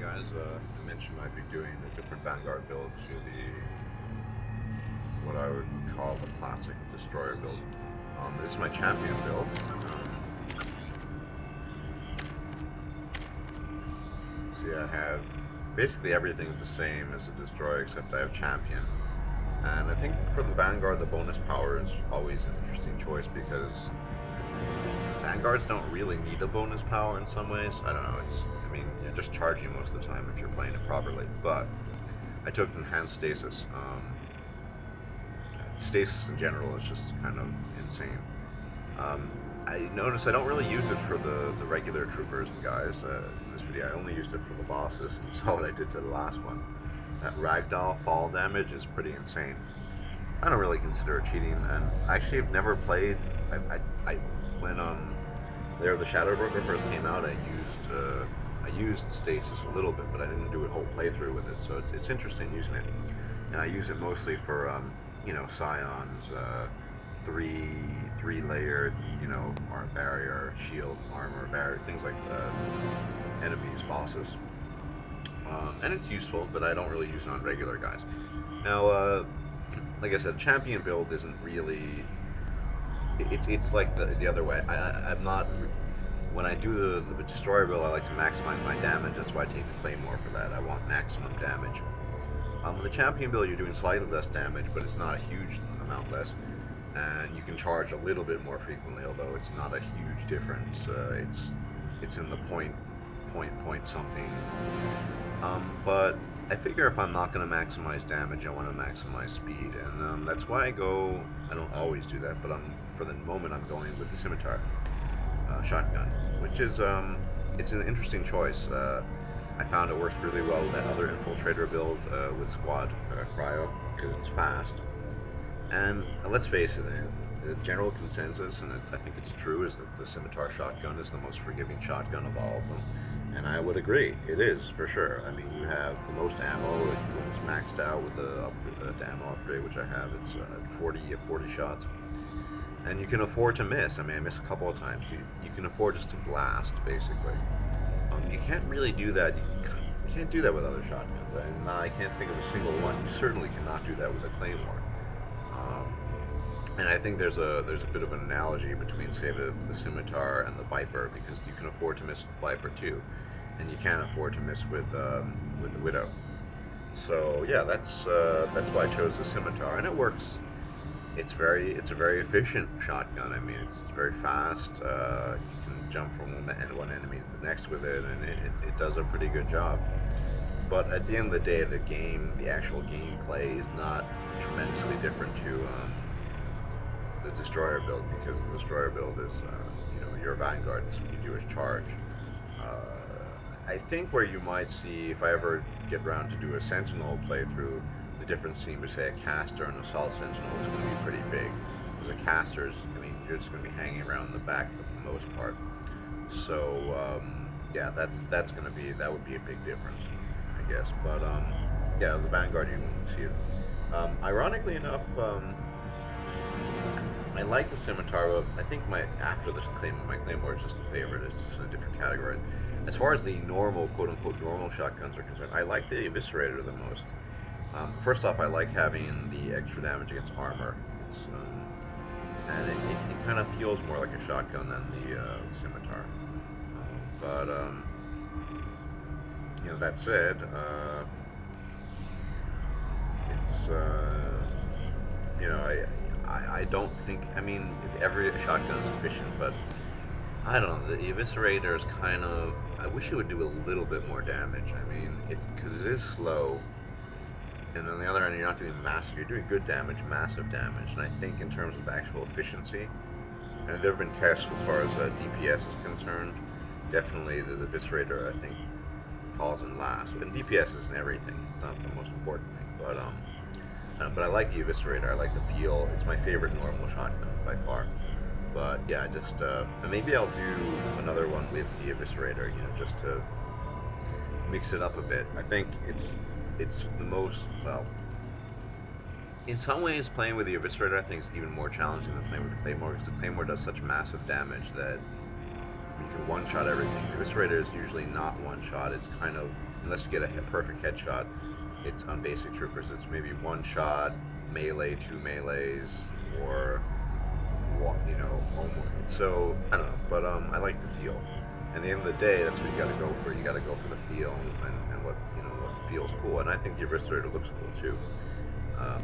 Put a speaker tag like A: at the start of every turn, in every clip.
A: guys. I mentioned I'd be doing a different Vanguard build to the what I would call the classic destroyer build. This is my champion build. See, I have basically everything's the same as the destroyer except I have champion. And I think for the Vanguard, the bonus power is always an interesting choice because Vanguards don't really need a bonus power in some ways. I don't know. I mean, you're just charging most of the time if you're playing it properly. But I took Enhanced Stasis. Stasis in general is just kind of insane. I noticed I don't really use it for the regular troopers and guys in this video. I only used it for the bosses. You saw what I did to the last one. That ragdoll fall damage is pretty insane. I don't really consider it cheating, and actually I've never played. When the Shadow Broker first came out, I used Stasis a little bit, but I didn't do a whole playthrough with it. So it's interesting using it, and I use it mostly for Scions, three layered, arm barrier, shield, armor barrier, things like enemies, bosses. And it's useful, but I don't really use it on regular guys. Now, like I said, champion build isn't really. It's like the other way. I'm not. When I do the destroyer build, I like to maximize my damage. That's why I take the claymore for that. I want maximum damage. With the champion build, you're doing slightly less damage, but it's not a huge amount less. And you can charge a little bit more frequently, although it's not a huge difference. It's in the point something. But I figure if I'm not going to maximize damage, I want to maximize speed, and that's why I don't always do that, but for the moment I'm going with the Scimitar shotgun, which is it's an interesting choice. I found it works really well with that other infiltrator build with squad cryo because it's fast. And let's face it, the general consensus, and I think it's true, is that the Scimitar shotgun is the most forgiving shotgun of all of them. And I would agree, it is for sure. I mean, you have the most ammo. It's maxed out with the ammo upgrade, which I have. It's 40 shots, and you can afford to miss. I mean, I missed a couple of times. You can afford just to blast, basically. You can't really do that. You can't do that with other shotguns. And I can't think of a single one. You certainly cannot do that with a claymore. And I think there's a bit of an analogy between, say, the Scimitar and the Viper, because you can afford to miss with the Viper too, and you can't afford to miss with the Widow. So yeah, that's why I chose the Scimitar, and it works. It's a very efficient shotgun. I mean, it's very fast. You can jump from one enemy to the next with it, and it does a pretty good job. But at the end of the day, the actual gameplay is not tremendously different to the destroyer build, because the destroyer build is, your Vanguard, and so what you do is charge. I think where you might see, if I ever get around to do a Sentinel playthrough, the difference between, say, a caster and assault Sentinel is going to be pretty big. Because a caster's, I mean, you're just going to be hanging around the back for the most part. So, yeah, that would be a big difference, I guess. But, yeah, the Vanguard, you can see it. Ironically enough, I like the Scimitar, but I think my Claymore is just a favorite. It's just a different category. As far as the normal, quote-unquote, normal shotguns are concerned, I like the Eviscerator the most. First off, I like having the extra damage against armor. And it kind of feels more like a shotgun than the Scimitar. That said, I don't think, I mean, every shotgun is efficient, but I don't know, the Eviscerator is kind of, I wish it would do a little bit more damage. I mean, because it is slow, and on the other end, you're not doing massive, you're doing good damage, massive damage, and I think in terms of actual efficiency, and there have been tests as far as DPS is concerned, definitely the Eviscerator, I think, falls in last, and DPS isn't everything, it's not the most important thing, but I like the Eviscerator. I like the feel. It's my favorite normal shotgun by far. But yeah, just maybe I'll do another one with the Eviscerator, just to mix it up a bit. I think it's the most, well, in some ways playing with the Eviscerator I think is even more challenging than playing with the Claymore, because the Claymore does such massive damage that You can one-shot everything. The Eviscerator is usually not one-shot. It's kind of, unless you get a perfect headshot, it's on basic troopers. It's maybe one-shot, melee, 2 melees, or, you know, almost. So, I don't know, but I like the feel. And at the end of the day, that's what you gotta go for. You gotta go for the feel and what, you know, what feels cool. And I think the Eviscerator looks cool too.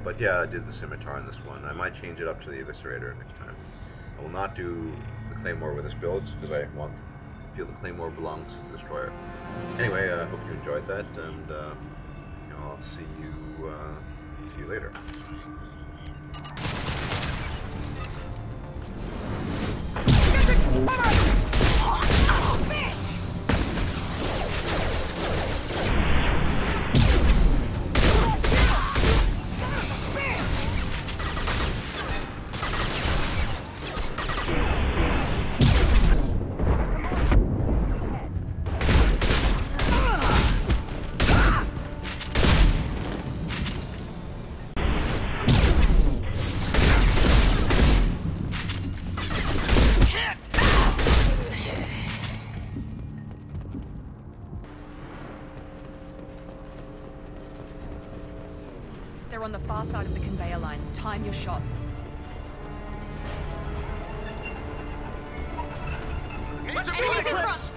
A: But yeah, I did the Scimitar in this one. I might change it up to the Eviscerator next time. I will not do the Claymore with this build because I feel the Claymore belongs to the Destroyer. Anyway, I hope you enjoyed that, and you know, I'll see you later.
B: They're on the far side of the conveyor line. Time your shots.
C: Enemies in front!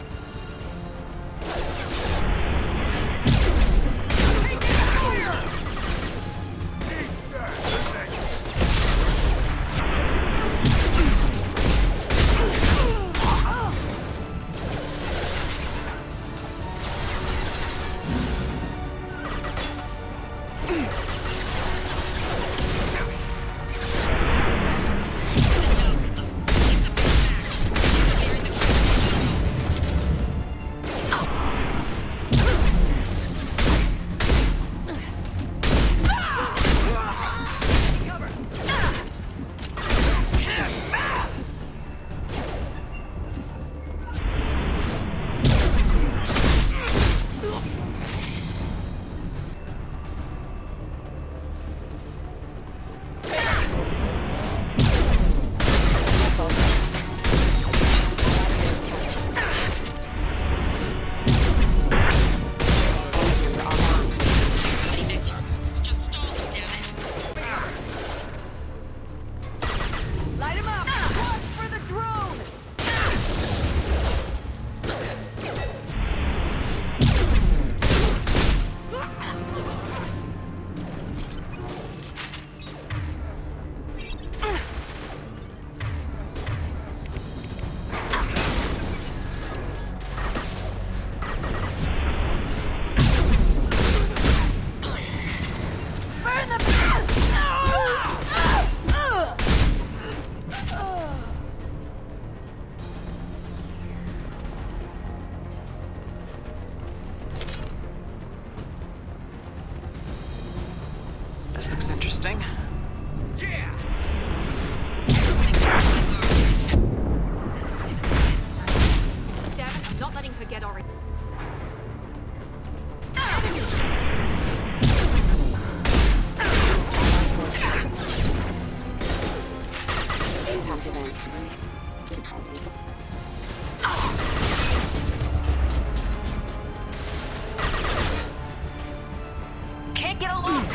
D: This looks interesting.
C: Yeah!
B: Damn it, I'm not letting her get Ori.
E: Impact event.
B: Can't get a lock!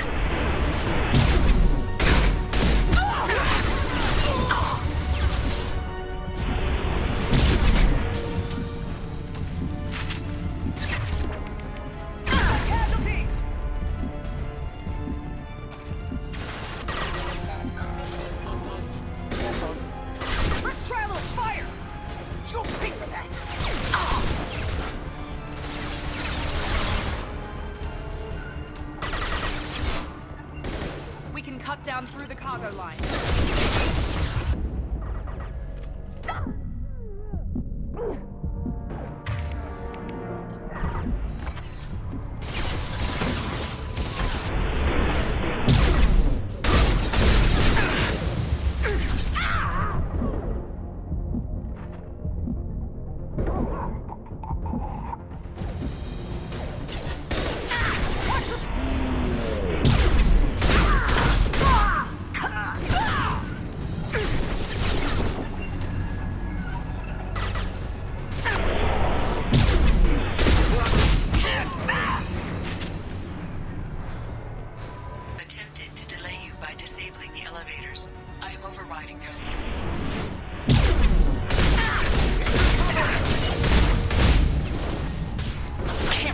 B: Cut down through the cargo line.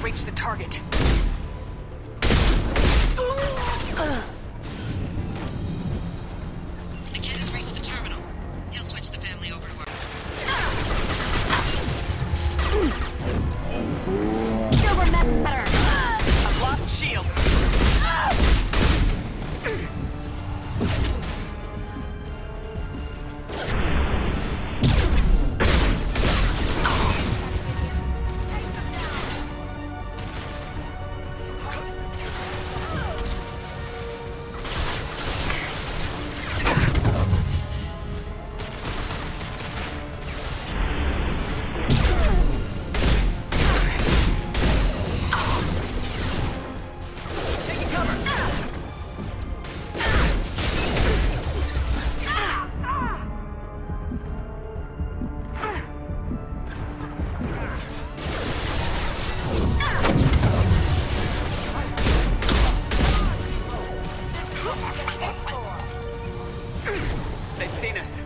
D: reach the target.
F: The kid has reached the terminal. He'll switch the family over to our...
E: You'll remember.
D: I've lost shields. They've seen us.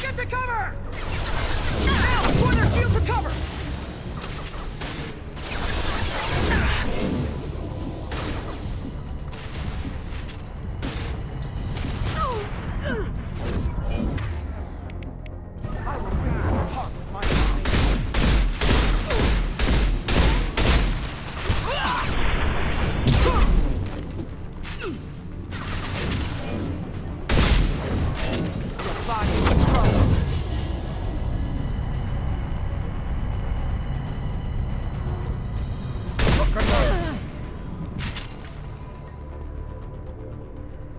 C: Get to cover! Now, pour their shields for cover!